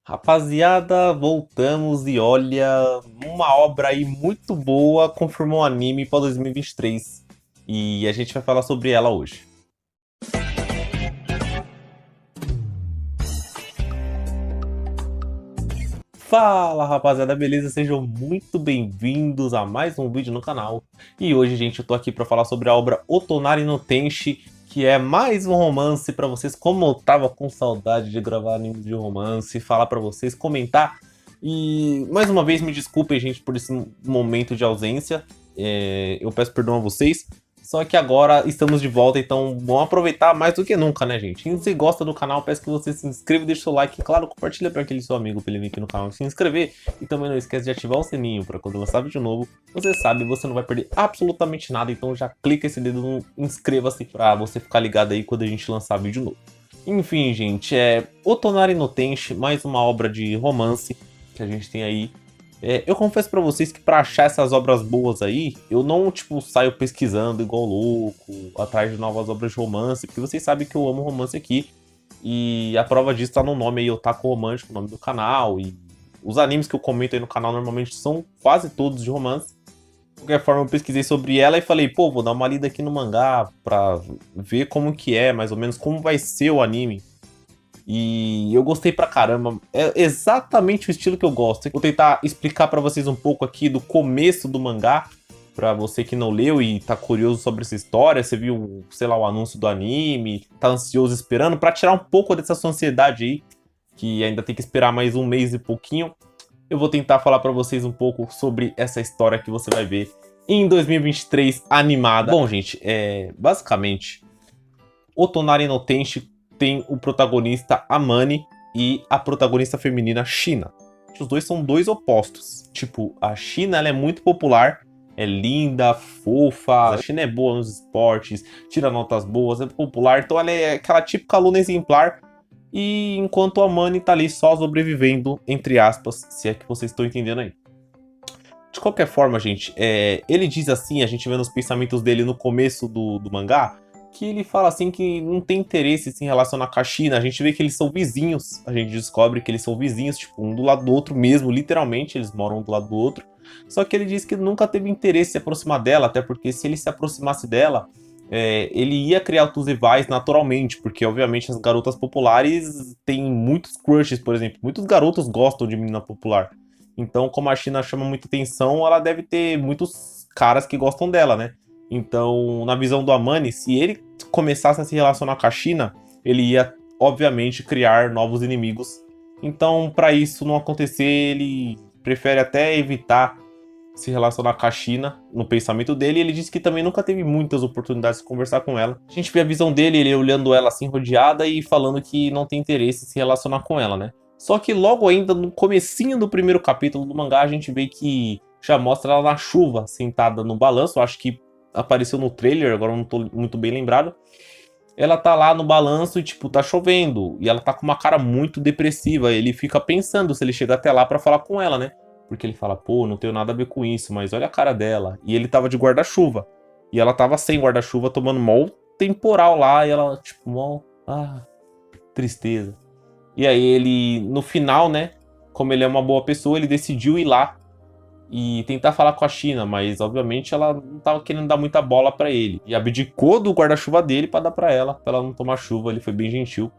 Rapaziada, voltamos e olha, uma obra aí muito boa confirmou um anime para 2023 e a gente vai falar sobre ela hoje. Fala rapaziada, beleza? Sejam muito bem-vindos a mais um vídeo no canal. E hoje, gente, eu tô aqui para falar sobre a obra Otonari no Tenshi, que é mais um romance para vocês. Como eu tava com saudade de gravar anime de romance, falar para vocês, comentar. E mais uma vez me desculpem, gente, por esse momento de ausência. Eu peço perdão a vocês. Só que agora estamos de volta, então vamos aproveitar mais do que nunca, né, gente? E se você gosta do canal, peço que você se inscreva, deixe seu like, e claro, compartilha para aquele seu amigo para ele vir aqui no canal se inscrever. E também não esquece de ativar o sininho para quando lançar vídeo novo, você sabe, você não vai perder absolutamente nada, então já clica esse dedo no inscreva-se para você ficar ligado aí quando a gente lançar vídeo novo. Enfim, gente, Otonari no Tenshi, mais uma obra de romance que a gente tem aí. Eu confesso pra vocês que pra achar essas obras boas aí, eu não, tipo, saio pesquisando igual louco, atrás de novas obras de romance, porque vocês sabem que eu amo romance aqui, e a prova disso tá no nome aí, Otaku Romântico, o nome do canal, e os animes que eu comento aí no canal normalmente são quase todos de romance. De qualquer forma, eu pesquisei sobre ela e falei, pô, vou dar uma lida aqui no mangá pra ver como que é, mais ou menos, como vai ser o anime. E eu gostei pra caramba, é exatamente o estilo que eu gosto. Vou tentar explicar pra vocês um pouco aqui do começo do mangá, pra você que não leu e tá curioso sobre essa história, você viu, sei lá, o anúncio do anime, tá ansioso esperando, pra tirar um pouco dessa sua ansiedade aí, que ainda tem que esperar mais um mês e pouquinho. Eu vou tentar falar pra vocês um pouco sobre essa história que você vai ver em 2023 animada. Bom, gente, basicamente, Otonari no Tenshi tem o protagonista Amane e a protagonista feminina Shina. Os dois são dois opostos. Tipo, a Shina ela é muito popular, é linda, fofa, a Shina é boa nos esportes, tira notas boas, é popular, então ela é aquela típica aluna exemplar. E enquanto a Amane tá ali só sobrevivendo, entre aspas, se é que vocês estão entendendo aí. De qualquer forma, gente, ele diz assim, a gente vê nos pensamentos dele no começo do mangá, que ele fala assim que não tem interesse em se relacionar com a China. A gente vê que eles são vizinhos, a gente descobre que eles são vizinhos, tipo, um do lado do outro mesmo, literalmente, eles moram um do lado do outro. Só que ele diz que nunca teve interesse em se aproximar dela, até porque se ele se aproximasse dela, ele ia criar outros rivais naturalmente, porque obviamente as garotas populares têm muitos crushes, por exemplo. Muitos garotos gostam de menina popular. Então, como a China chama muita atenção, ela deve ter muitos caras que gostam dela, né? Então, na visão do Amane, se ele começasse a se relacionar com a China, ele ia, obviamente, criar novos inimigos. Então, para isso não acontecer, ele prefere até evitar se relacionar com a China no pensamento dele. Ele disse que também nunca teve muitas oportunidades de conversar com ela. A gente vê a visão dele, ele olhando ela assim rodeada e falando que não tem interesse em se relacionar com ela, né? Só que logo ainda no comecinho do primeiro capítulo do mangá, a gente vê que já mostra ela na chuva, sentada no balanço. Eu acho que apareceu no trailer, agora eu não tô muito bem lembrado. Ela tá lá no balanço e, tipo, tá chovendo. E ela tá com uma cara muito depressiva. Ele fica pensando se ele chega até lá pra falar com ela, né? Porque ele fala, pô, não tenho nada a ver com isso, mas olha a cara dela. E ele tava de guarda-chuva. E ela tava sem guarda-chuva, tomando mó temporal lá. E ela, tipo, mó... Ah, tristeza. E aí ele, no final, né? Como ele é uma boa pessoa, ele decidiu ir lá e tentar falar com a China, mas obviamente ela não tava querendo dar muita bola pra ele. E abdicou do guarda-chuva dele pra dar pra ela não tomar chuva, ele foi bem gentil.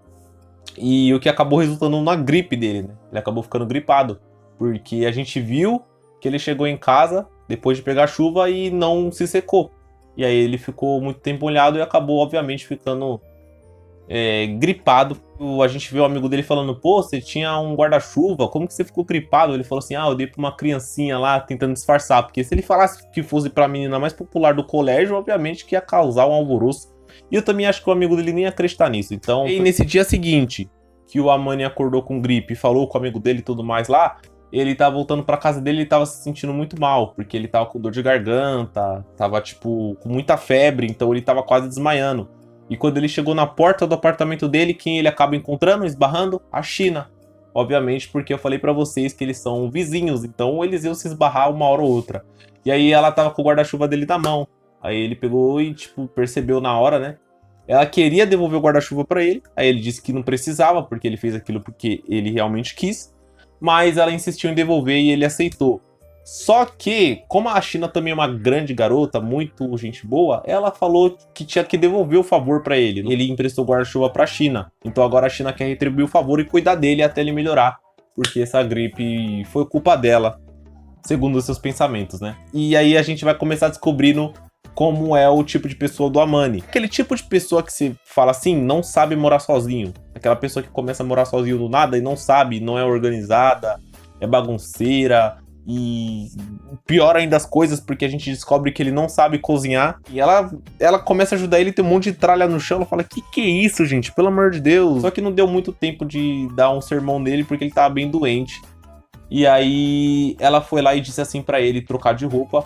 E o que acabou resultando na gripe dele, né? Ele acabou ficando gripado, porque a gente viu que ele chegou em casa depois de pegar chuva e não se secou. E aí ele ficou muito tempo molhado e acabou, obviamente, ficando gripado. A gente viu o amigo dele falando, pô, você tinha um guarda-chuva, como que você ficou gripado? Ele falou assim, eu dei pra uma criancinha lá tentando disfarçar, porque se ele falasse que fosse pra menina mais popular do colégio, obviamente que ia causar um alvoroço. E eu também acho que o amigo dele nem ia acreditar nisso. Então, e nesse dia seguinte, que o Amane acordou com gripe e falou com o amigo dele e tudo mais lá, ele tava voltando pra casa dele e tava se sentindo muito mal, porque ele tava com dor de garganta, tava, tipo, com muita febre, então ele tava quase desmaiando. E quando ele chegou na porta do apartamento dele, quem ele acaba encontrando, esbarrando? A China. Obviamente, porque eu falei pra vocês que eles são vizinhos, então eles iam se esbarrar uma hora ou outra. E aí ela tava com o guarda-chuva dele na mão. Aí ele pegou e, tipo, percebeu na hora, né? Ela queria devolver o guarda-chuva pra ele. Aí ele disse que não precisava, porque ele fez aquilo porque ele realmente quis. mas ela insistiu em devolver e ele aceitou. Só que, como a China também é uma grande garota, muito gente boa, ela falou que tinha que devolver o favor pra ele. Ele emprestou guarda-chuva pra China. Então agora a China quer retribuir o favor e cuidar dele até ele melhorar. Porque essa gripe foi culpa dela, segundo os seus pensamentos, né? E aí a gente vai começar descobrindo como é o tipo de pessoa do Amani. Aquele tipo de pessoa que se fala assim, não sabe morar sozinho. Aquela pessoa que começa a morar sozinho do nada e não sabe, não é organizada, é bagunceira. E pior ainda as coisas, porque a gente descobre que ele não sabe cozinhar. E ela começa a ajudar ele, tem um monte de tralha no chão. Ela fala, que é isso, gente? Pelo amor de Deus. Só que não deu muito tempo de dar um sermão nele, porque ele tava bem doente. E aí ela foi lá e disse assim pra ele trocar de roupa,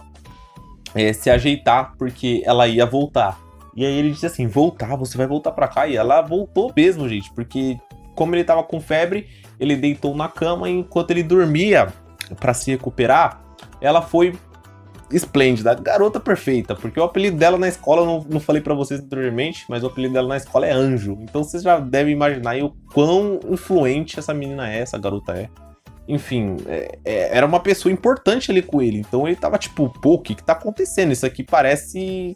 se ajeitar, porque ela ia voltar. E aí ele disse assim, voltar? Você vai voltar pra cá? E ela voltou mesmo, gente, porque como ele tava com febre, ele deitou na cama e enquanto ele dormia pra se recuperar, ela foi esplêndida, garota perfeita, porque o apelido dela na escola, eu não falei pra vocês anteriormente, mas o apelido dela na escola é Anjo. Então vocês já devem imaginar aí o quão influente essa menina é, essa garota é. Enfim, era uma pessoa importante ali com ele. Então ele tava tipo, pô, o que tá acontecendo? Isso aqui parece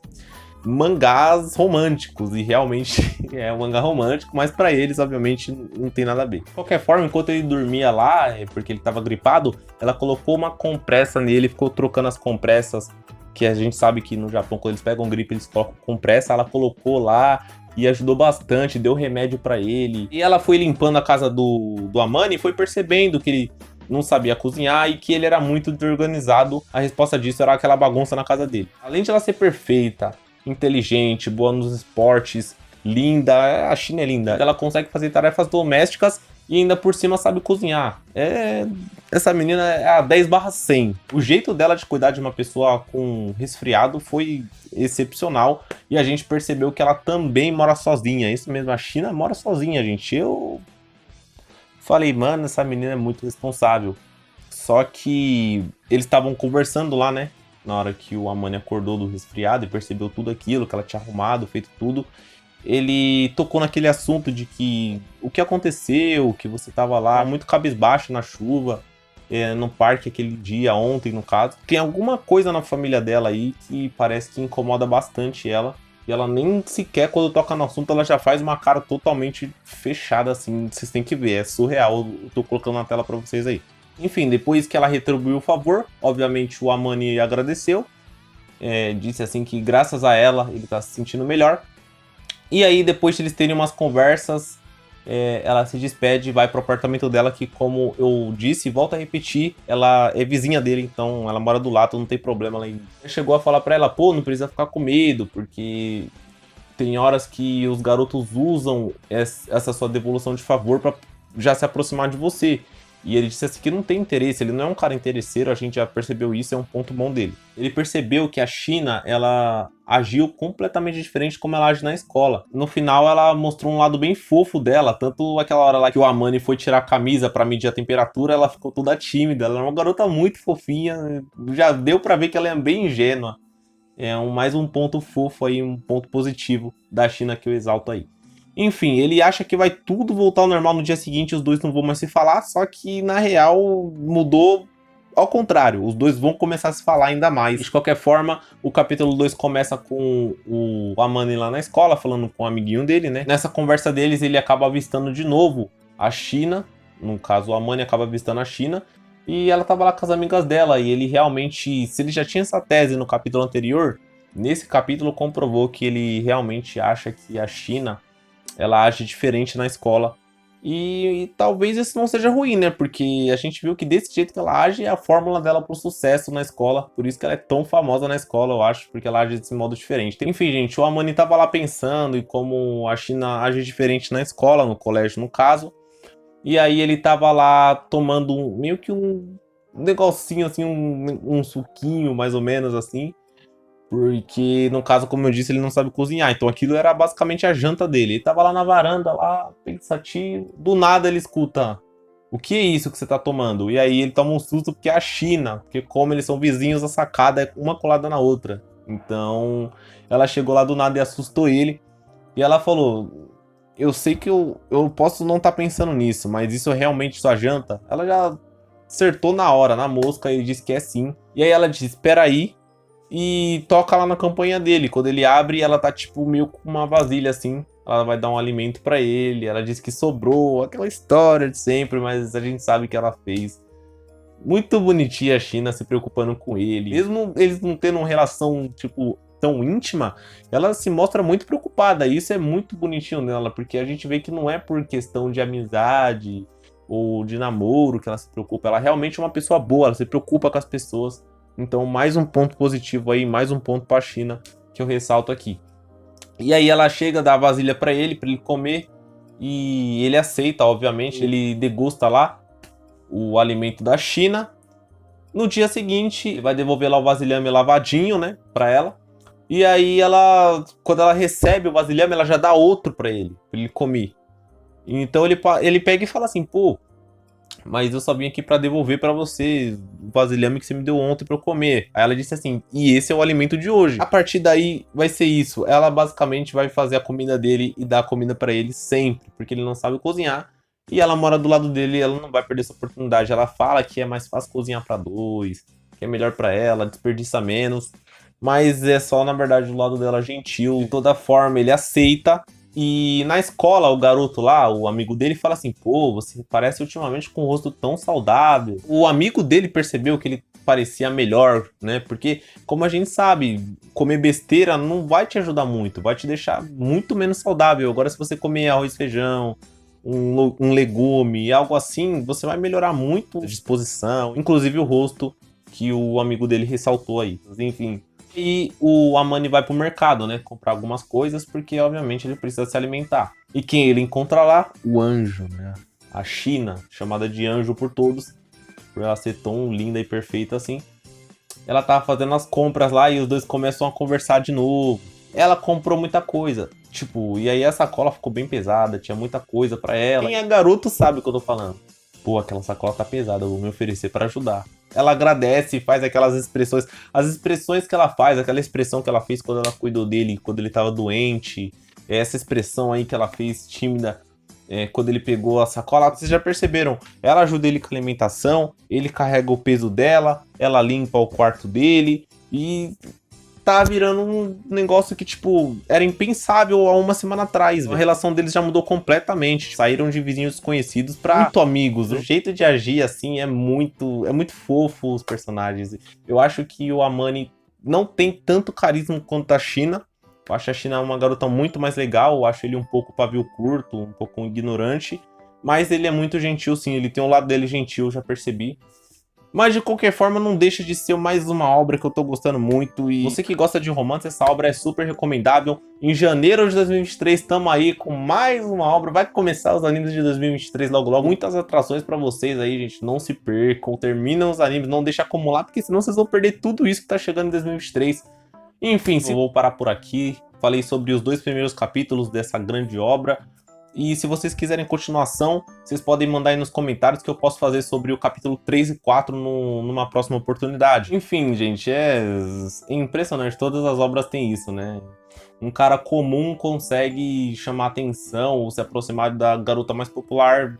mangás românticos. E realmente é um mangá romântico, mas pra eles, obviamente, não tem nada a ver. De qualquer forma, enquanto ele dormia lá, porque ele tava gripado, ela colocou uma compressa nele, ficou trocando as compressas, que a gente sabe que no Japão, quando eles pegam gripe, eles colocam compressa. Ela colocou lá e ajudou bastante, deu remédio pra ele. E ela foi limpando a casa do Amani e foi percebendo que ele não sabia cozinhar e que ele era muito desorganizado. A resposta disso era aquela bagunça na casa dele. Além de ela ser perfeita, inteligente, boa nos esportes, linda, a China é linda. Ela consegue fazer tarefas domésticas e ainda por cima sabe cozinhar. Essa menina é a 10/100. O jeito dela de cuidar de uma pessoa com resfriado foi excepcional. E a gente percebeu que ela também mora sozinha. Isso mesmo, a China mora sozinha, gente. Eu falei, mano, essa menina é muito responsável. Só que eles estavam conversando lá, né? Na hora que o Amani acordou do resfriado e percebeu tudo aquilo, que ela tinha arrumado, feito tudo. Ele tocou naquele assunto de que o que aconteceu, que você tava lá muito cabisbaixo na chuva, no parque aquele dia, ontem no caso. Tem alguma coisa na família dela aí que parece que incomoda bastante ela. E ela nem sequer, quando toca no assunto, ela já faz uma cara totalmente fechada, assim. Vocês têm que ver, é surreal. Eu tô colocando na tela pra vocês aí. Enfim, depois que ela retribuiu o favor, obviamente o Amani agradeceu. Disse assim que graças a ela ele tá se sentindo melhor. E aí, depois de eles terem umas conversas, ela se despede e vai pro apartamento dela, que como eu disse, volto a repetir, ela é vizinha dele, então ela mora do lado, não tem problema. Ela chegou a falar pra ela, pô, não precisa ficar com medo, porque tem horas que os garotos usam essa sua devolução de favor pra já se aproximar de você. E ele disse assim que não tem interesse, ele não é um cara interesseiro, a gente já percebeu isso, é um ponto bom dele. Ele percebeu que a China, ela agiu completamente diferente como ela age na escola. No final, ela mostrou um lado bem fofo dela, tanto aquela hora lá que o Amani foi tirar a camisa pra medir a temperatura, ela ficou toda tímida, ela é uma garota muito fofinha, já deu pra ver que ela é bem ingênua. Mais um ponto fofo aí, um ponto positivo da China que eu exalto aí. Enfim, ele acha que vai tudo voltar ao normal no dia seguinte, os dois não vão mais se falar, só que na real mudou ao contrário, os dois vão começar a se falar ainda mais. De qualquer forma, o capítulo 2 começa com o Amani lá na escola, falando com o amiguinho dele, né? Nessa conversa deles, ele acaba avistando de novo a China, no caso o Amani acaba avistando a China, e ela tava lá com as amigas dela, e ele realmente, se ele já tinha essa tese no capítulo anterior, nesse capítulo comprovou que ele realmente acha que a China ela age diferente na escola. E talvez isso não seja ruim, né? Porque a gente viu que desse jeito que ela age é a fórmula dela pro sucesso na escola. Por isso que ela é tão famosa na escola, eu acho. Porque ela age desse modo diferente. Enfim, gente, o Amani tava lá pensando em como a China age diferente na escola, no colégio no caso. E aí ele tava lá tomando meio que um negocinho assim, um suquinho mais ou menos assim. Porque, no caso, como eu disse, ele não sabe cozinhar. Então aquilo era basicamente a janta dele. Ele tava lá na varanda, lá, pensativo. Do nada ele escuta: o que é isso que você tá tomando? E aí ele toma um susto porque é a China. Porque como eles são vizinhos, a sacada é uma colada na outra. Então ela chegou lá do nada e assustou ele. E ela falou: eu sei que eu posso não estar pensando nisso, mas isso é realmente sua janta? Ela já acertou na hora, na mosca, ele disse que é sim. E aí ela diz, espera aí, e toca lá na campanha dele. Quando ele abre, ela tá tipo meio com uma vasilha assim. Ela vai dar um alimento pra ele. Ela diz que sobrou, aquela história de sempre, mas a gente sabe que ela fez. Muito bonitinha a China se preocupando com ele. Mesmo eles não tendo uma relação, tipo, tão íntima, ela se mostra muito preocupada. E isso é muito bonitinho nela, porque a gente vê que não é por questão de amizade ou de namoro que ela se preocupa. Ela realmente é uma pessoa boa, ela se preocupa com as pessoas. Então, mais um ponto positivo aí, mais um ponto pra China que eu ressalto aqui. E aí ela chega, dá a vasilha pra ele comer. E ele aceita, obviamente, ele degusta lá o alimento da China. No dia seguinte, ele vai devolver lá o vasilhame lavadinho, né, pra ela. E aí ela, quando ela recebe o vasilhame, ela já dá outro pra ele comer. Então ele pega e fala assim, pô, mas eu só vim aqui pra devolver pra você o vasilhame que você me deu ontem pra eu comer. Aí ela disse assim, e esse é o alimento de hoje. A partir daí vai ser isso. Ela basicamente vai fazer a comida dele e dar a comida pra ele sempre, porque ele não sabe cozinhar. E ela mora do lado dele e ela não vai perder essa oportunidade. Ela fala que é mais fácil cozinhar pra dois, que é melhor pra ela, desperdiça menos. Mas é só, na verdade, do lado dela gentil. De toda forma, ele aceita. E na escola, o garoto lá, o amigo dele, fala assim, pô, você parece ultimamente com um rosto tão saudável. O amigo dele percebeu que ele parecia melhor, né? Porque, como a gente sabe, comer besteira não vai te ajudar muito, vai te deixar muito menos saudável. Agora, se você comer arroz e feijão, um legume, algo assim, você vai melhorar muito a disposição, inclusive o rosto que o amigo dele ressaltou aí. Enfim. E o Amani vai pro mercado, né? Comprar algumas coisas, porque obviamente ele precisa se alimentar. E quem ele encontra lá? O anjo, né? A China, chamada de anjo por todos, por ela ser tão linda e perfeita assim. Ela tava fazendo as compras lá e os dois começam a conversar de novo. Ela comprou muita coisa. Tipo, e aí a sacola ficou bem pesada, tinha muita coisa pra ela. Quem é garoto sabe o que eu tô falando. Pô, aquela sacola tá pesada, eu vou me oferecer pra ajudar. Ela agradece e faz aquelas expressões. As expressões que ela faz, aquela expressão que ela fez quando ela cuidou dele, quando ele tava doente. Essa expressão aí que ela fez tímida quando ele pegou a sacola. Vocês já perceberam? Ela ajuda ele com a alimentação, ele carrega o peso dela, ela limpa o quarto dele. E tá virando um negócio que, tipo, era impensável há uma semana atrás. A relação deles já mudou completamente. Saíram de vizinhos desconhecidos pra muito amigos. O jeito de agir, assim, é muito fofo os personagens. Eu acho que o Amani não tem tanto carisma quanto a China. Eu acho a China uma garota muito mais legal. Eu acho ele um pouco pavio curto, um pouco ignorante. Mas ele é muito gentil, sim. Ele tem um lado dele gentil, já percebi. Mas de qualquer forma não deixa de ser mais uma obra que eu tô gostando muito. E você que gosta de romance, essa obra é super recomendável. Em janeiro de 2023 estamos aí com mais uma obra. Vai começar os animes de 2023 logo logo. Muitas atrações pra vocês aí, gente. Não se percam. Terminam os animes, não deixa acumular, porque senão vocês vão perder tudo isso que tá chegando em 2023. Enfim, eu vou parar por aqui. Falei sobre os 2 primeiros capítulos dessa grande obra. E se vocês quiserem continuação, vocês podem mandar aí nos comentários que eu posso fazer sobre o capítulo 3 e 4 numa próxima oportunidade. Enfim, gente, é impressionante, todas as obras têm isso, né? Um cara comum consegue chamar atenção ou se aproximar da garota mais popular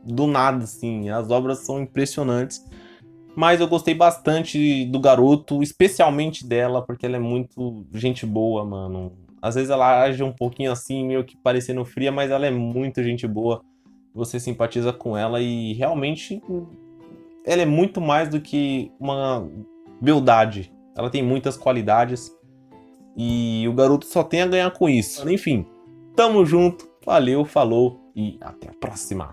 do nada, assim. As obras são impressionantes. Mas eu gostei bastante do garoto, especialmente dela, porque ela é muito gente boa, mano. Às vezes ela age um pouquinho assim, meio que parecendo fria, mas ela é muito gente boa. Você simpatiza com ela e realmente ela é muito mais do que uma beldade. Ela tem muitas qualidades e o garoto só tem a ganhar com isso. Enfim, tamo junto, valeu, falou e até a próxima.